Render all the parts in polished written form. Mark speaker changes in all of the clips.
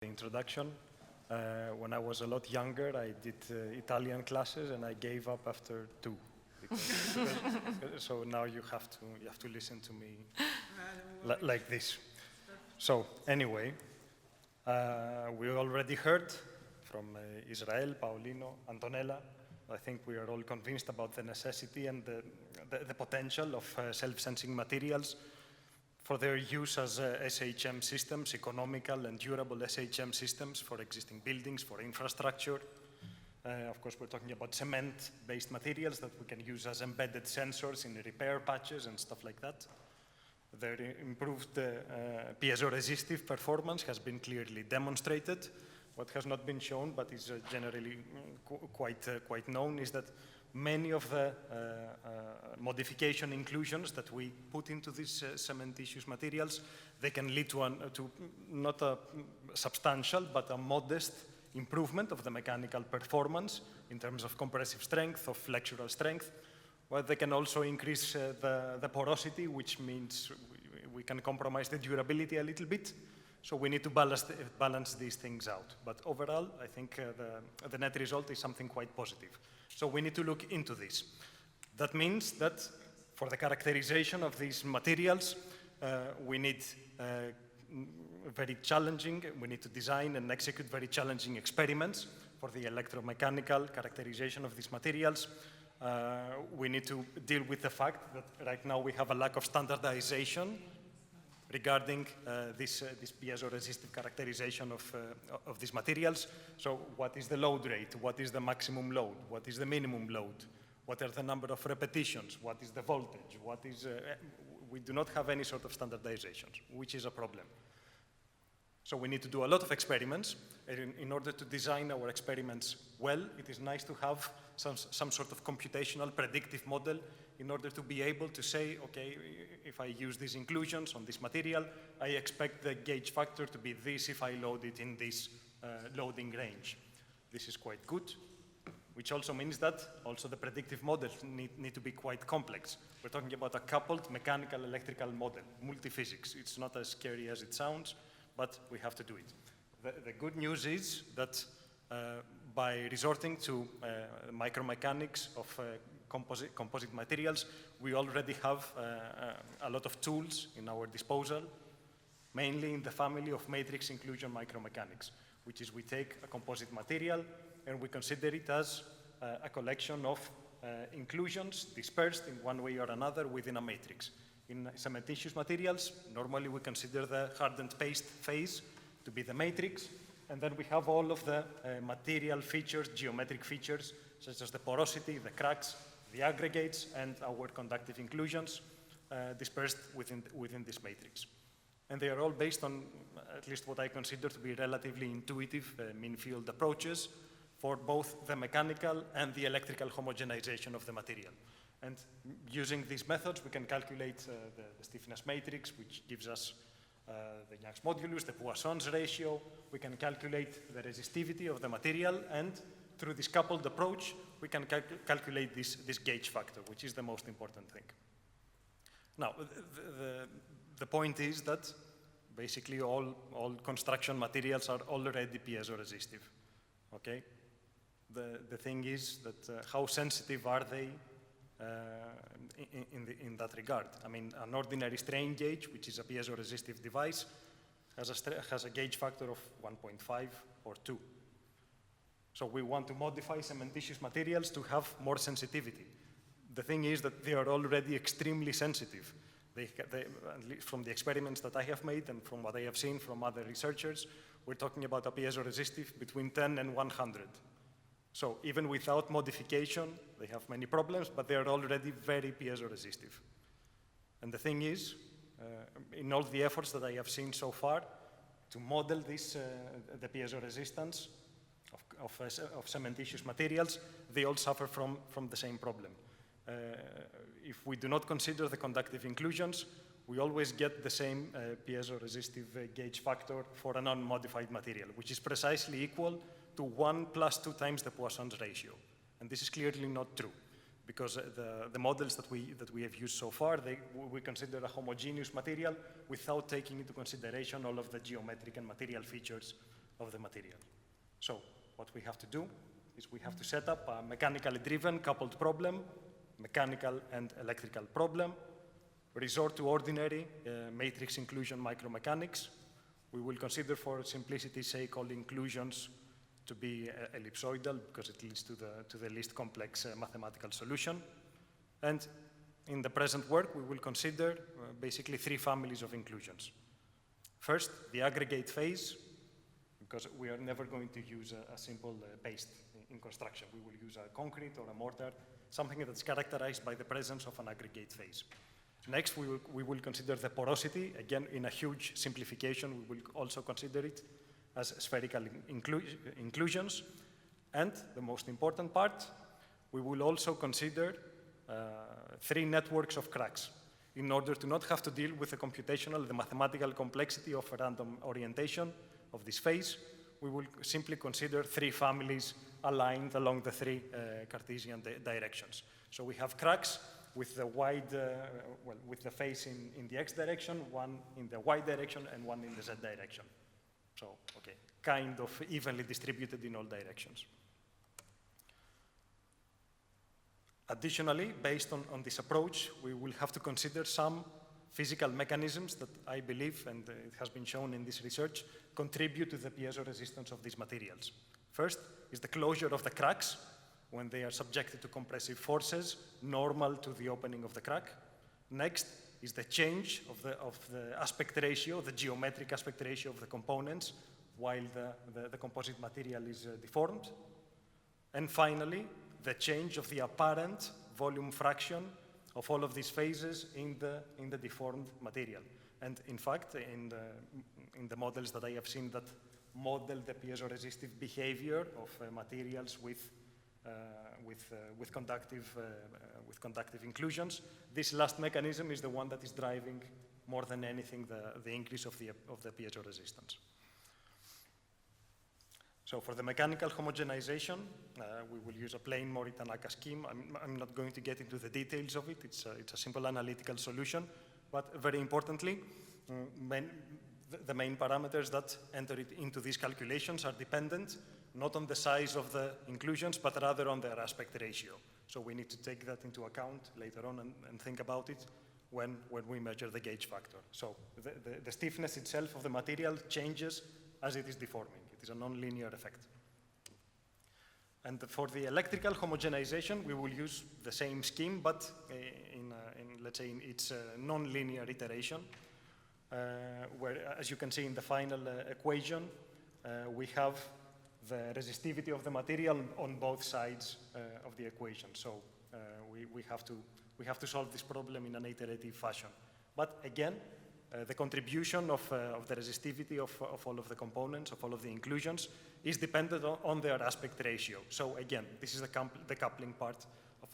Speaker 1: The introduction. When I was a lot younger, I did Italian classes, and I gave up after 2. So now you have to listen to me like this. So anyway, we already heard from Israel, Paulino, Antonella. I think we are all convinced about the necessity and the potential of self-sensing materials for their use as SHM systems, economical and durable SHM systems for existing buildings, for infrastructure. Of course, we're talking about cement-based materials that we can use as embedded sensors in repair patches and stuff like that. Their improved piezoresistive performance has been clearly demonstrated. What has not been shown, but is generally quite known, is that many of the modification inclusions that we put into these cementitious materials, they can lead to not a substantial, but a modest improvement of the mechanical performance in terms of compressive strength, of flexural strength. Well, they can also increase the porosity, which means we can compromise the durability a little bit. So we need to balance these things out. But overall, I think the net result is something quite positive. So we need to look into this. That means that for the characterization of these materials, we need we need to design and execute very challenging experiments for the electromechanical characterization of these materials. We need to deal with the fact that right now we have a lack of standardization regarding this piezoresistive characterization of these materials. So what is the load rate? What is the maximum load? What is the minimum load? What are the number of repetitions? What is the voltage? We do not have any sort of standardizations, which is a problem. So we need to do a lot of experiments. In order to design our experiments well, it is nice to have some sort of computational predictive model in order to be able to say, okay, if I use these inclusions on this material, I expect the gauge factor to be this if I load it in this loading range. This is quite good, which also means that also the predictive models need to be quite complex. We're talking about a coupled mechanical electrical model, multi-physics. It's not as scary as it sounds, but we have to do it. The good news is that by resorting to micromechanics of composite materials, we already have a lot of tools in our disposal, mainly in the family of matrix inclusion micromechanics, which is we take a composite material and we consider it as a collection of inclusions dispersed in one way or another within a matrix. In cementitious materials, normally we consider the hardened paste phase to be the matrix, and then we have all of the material features, geometric features, such as the porosity, the cracks, the aggregates, and our conductive inclusions dispersed within this matrix. And they are all based on at least what I consider to be relatively intuitive mean field approaches for both the mechanical and the electrical homogenization of the material. And using these methods, we can calculate the stiffness matrix, which gives us the Young's modulus, the Poisson's ratio. We can calculate the resistivity of the material, and through this coupled approach, we can calculate this gauge factor, which is the most important thing. Now, the point is that basically all construction materials are already piezoresistive, okay? The thing is that how sensitive are they in that regard? I mean, an ordinary strain gauge, which is a piezoresistive device, has a gauge factor of 1.5 or 2. So we want to modify cementitious materials to have more sensitivity. The thing is that they are already extremely sensitive. At least from the experiments that I have made and from what I have seen from other researchers, we're talking about a piezoresistive between 10 and 100. So even without modification, they have many problems, but they are already very piezoresistive. And the thing is, in all the efforts that I have seen so far to model this, the piezoresistance of cementitious materials, they all suffer from the same problem. If we do not consider the conductive inclusions, we always get the same piezoresistive gauge factor for a non-modified material, which is precisely equal to 1 + 2 times the Poisson's ratio. And this is clearly not true, because the models that we have used so far, we consider a homogeneous material without taking into consideration all of the geometric and material features of the material. So what we have to do is we have to set up a mechanically driven coupled problem, mechanical and electrical problem, resort to ordinary matrix inclusion micromechanics. We will consider for simplicity's sake all inclusions to be ellipsoidal because it leads to the least complex mathematical solution. And in the present work, we will consider basically three families of inclusions. First, the aggregate phase, because we are never going to use a simple paste in construction. We will use a concrete or a mortar, something that's characterized by the presence of an aggregate phase. Next, we will consider the porosity. Again, in a huge simplification, we will also consider it as spherical inclusions. And the most important part, we will also consider three networks of cracks in order to not have to deal with the mathematical complexity of random orientation of this phase. We will simply consider three families aligned along the three Cartesian directions. So we have cracks with the with the face in the x direction, one in the y direction, and one in the z direction. So, okay, kind of evenly distributed in all directions. Additionally, based on this approach, we will have to consider some physical mechanisms that I believe, and it has been shown in this research, contribute to the piezoresistance of these materials. First is the closure of the cracks when they are subjected to compressive forces normal to the opening of the crack. Next is the change of the aspect ratio, the geometric aspect ratio of the components while the composite material is deformed. And finally, the change of the apparent volume fraction of all of these phases in the deformed material. And in fact, in the models that I have seen that model the piezoresistive behavior of materials with conductive inclusions, this last mechanism is the one that is driving more than anything the increase of the piezoresistance. So for the mechanical homogenization, we will use a plain Mori-Tanaka scheme. I'm not going to get into the details of it. It's a simple analytical solution. But very importantly, the main parameters that enter into these calculations are dependent not on the size of the inclusions, but rather on their aspect ratio. So we need to take that into account later on and think about it when we measure the gauge factor. So the stiffness itself of the material changes as it is deforming. It is a non-linear effect. And for the electrical homogenization, we will use the same scheme, but let's say in its non-linear iteration, where, as you can see in the final equation, we have the resistivity of the material on both sides of the equation. So we have to solve this problem in an iterative fashion. But again, the contribution of the resistivity of all of the components, of all of the inclusions, is dependent on their aspect ratio. So again, this is the coupling part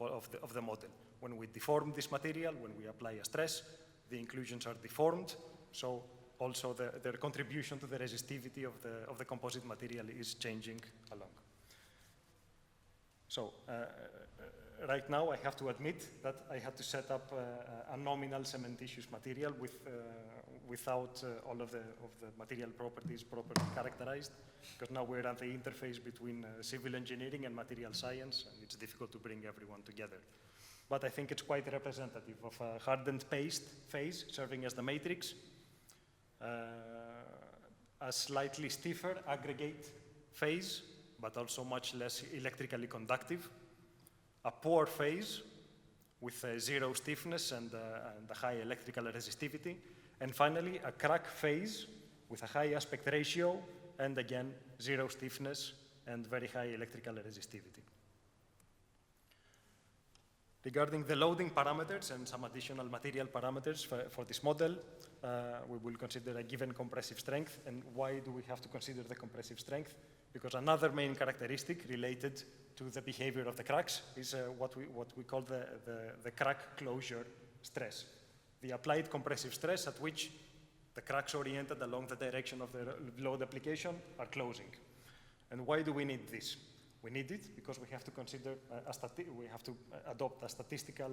Speaker 1: of the model. When we deform this material, when we apply a stress, the inclusions are deformed. So also their contribution to the resistivity of the composite material is changing along. So right now I have to admit that I had to set up a nominal cementitious material without all of the material properties properly characterized, because now we're at the interface between civil engineering and material science, and it's difficult to bring everyone together. But I think it's quite representative of a hardened paste phase serving as the matrix, a slightly stiffer aggregate phase, but also much less electrically conductive, a pore phase with zero stiffness and a high electrical resistivity, and finally a crack phase with a high aspect ratio and again zero stiffness and very high electrical resistivity. Regarding the loading parameters and some additional material parameters for this model, we will consider a given compressive strength. And why do we have to consider the compressive strength? Because another main characteristic related to the behavior of the cracks is what we call the crack closure stress. The applied compressive stress at which the cracks oriented along the direction of the load application are closing. And why do we need this? We need it because we have to consider, we have to adopt a statistical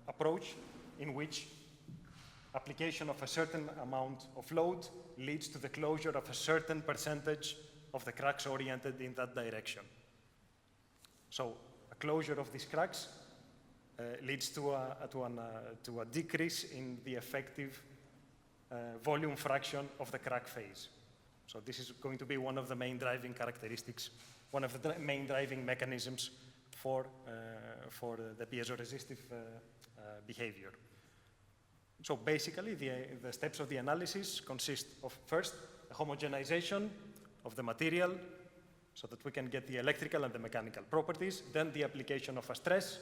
Speaker 1: approach in which application of a certain amount of load leads to the closure of a certain percentage of the cracks oriented in that direction. So a closure of these cracks leads to a decrease in the effective volume fraction of the crack phase. So this is going to be one of the main driving characteristics, one of the main driving mechanisms for the piezoresistive behavior. So basically, the steps of the analysis consist of, first, a homogenization of the material so that we can get the electrical and the mechanical properties, then the application of a stress,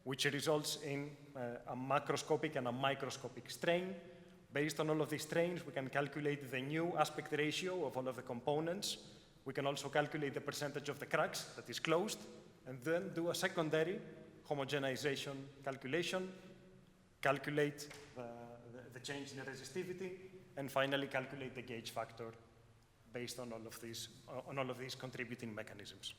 Speaker 1: which results in a macroscopic and a microscopic strain. Based on all of these strains, we can calculate the new aspect ratio of all of the components. We can also calculate the percentage of the cracks that is closed, and then do a secondary homogenization calculation, calculate the change in the resistivity, and finally calculate the gauge factor based on all of these contributing mechanisms.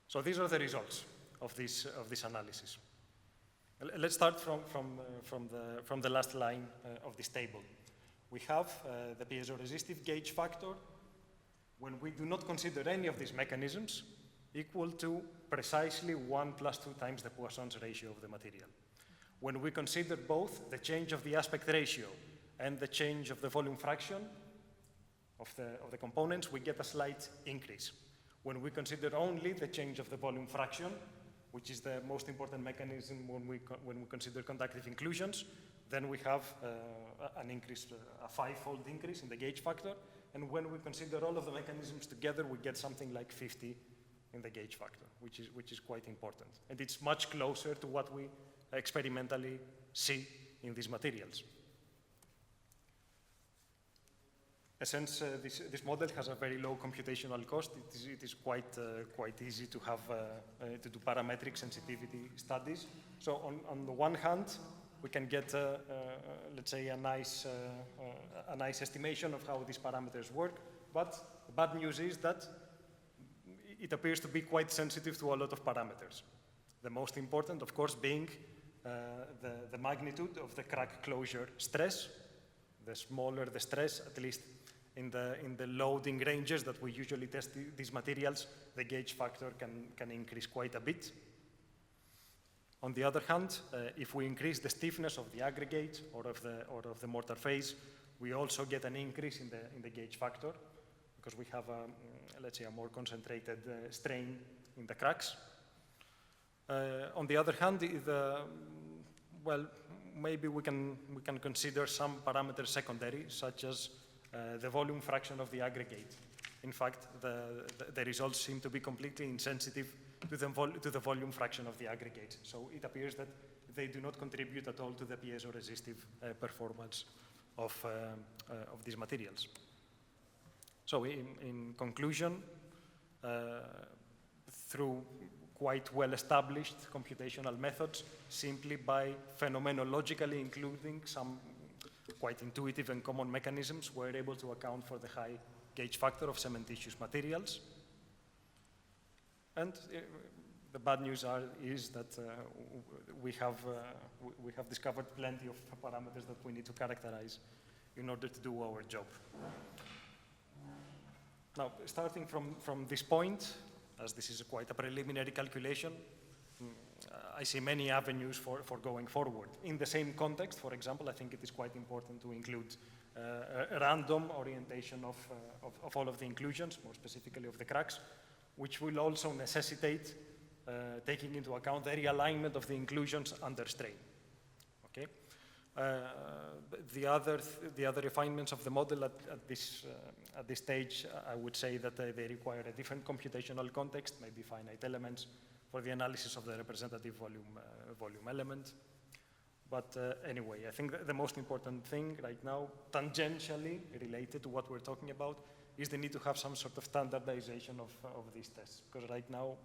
Speaker 1: So these are the results of this analysis. Let's start from the last line of this table. We have the piezoresistive gauge factor, when we do not consider any of these mechanisms, equal to precisely 1 + 2 times the Poisson's ratio of the material. When we consider both the change of the aspect ratio and the change of the volume fraction of the components, we get a slight increase. When we consider only the change of the volume fraction, which is the most important mechanism when we consider conductive inclusions, then we have an increase, a 5-fold increase in the gauge factor. And when we consider all of the mechanisms together, we get something like 50 in the gauge factor, which is quite important. And it's much closer to what we experimentally see in these materials. Since this model has a very low computational cost, it is quite easy to have to do parametric sensitivity studies. So on the one hand, we can get let's say a nice estimation of how these parameters work. But the bad news is that it appears to be quite sensitive to a lot of parameters. The most important, of course, being the magnitude of the crack closure stress. The smaller the stress, at least in the loading ranges that we usually test these materials, the gauge factor can increase quite a bit. On the other hand, if we increase the stiffness of the aggregate or of the mortar phase, we also get an increase in the gauge factor because we have let's say a more concentrated strain in the cracks. On the other hand, well, maybe we can consider some parameters secondary, such as the volume fraction of the aggregate. In fact, the results seem to be completely insensitive to the volume fraction of the aggregate. So it appears that they do not contribute at all to the piezoresistive performance of these materials. So in conclusion, through quite well-established computational methods, simply by phenomenologically including some quite intuitive and common mechanisms, we're able to account for the high gauge factor of cementitious materials. And the bad news is that we have discovered plenty of parameters that we need to characterize in order to do our job. Now, starting from this point, as this is quite a preliminary calculation, I see many avenues for going forward. In the same context, for example, I think it is quite important to include a random orientation of all of the inclusions, more specifically of the cracks, which will also necessitate taking into account the realignment of the inclusions under strain. Okay? The other refinements of the model at this stage, I would say that they require a different computational context, maybe finite elements, for the analysis of the representative volume element. But anyway, I think the most important thing right now, tangentially related to what we're talking about, is the need to have some sort of standardization of these tests. Because right now,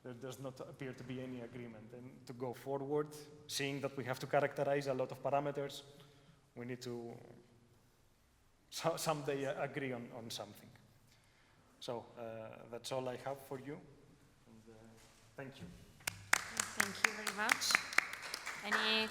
Speaker 1: there does not appear to be any agreement. And to go forward, seeing that we have to characterize a lot of parameters, we need to someday agree on something. So that's all I have for you. And, thank you.
Speaker 2: Thank you very much. Any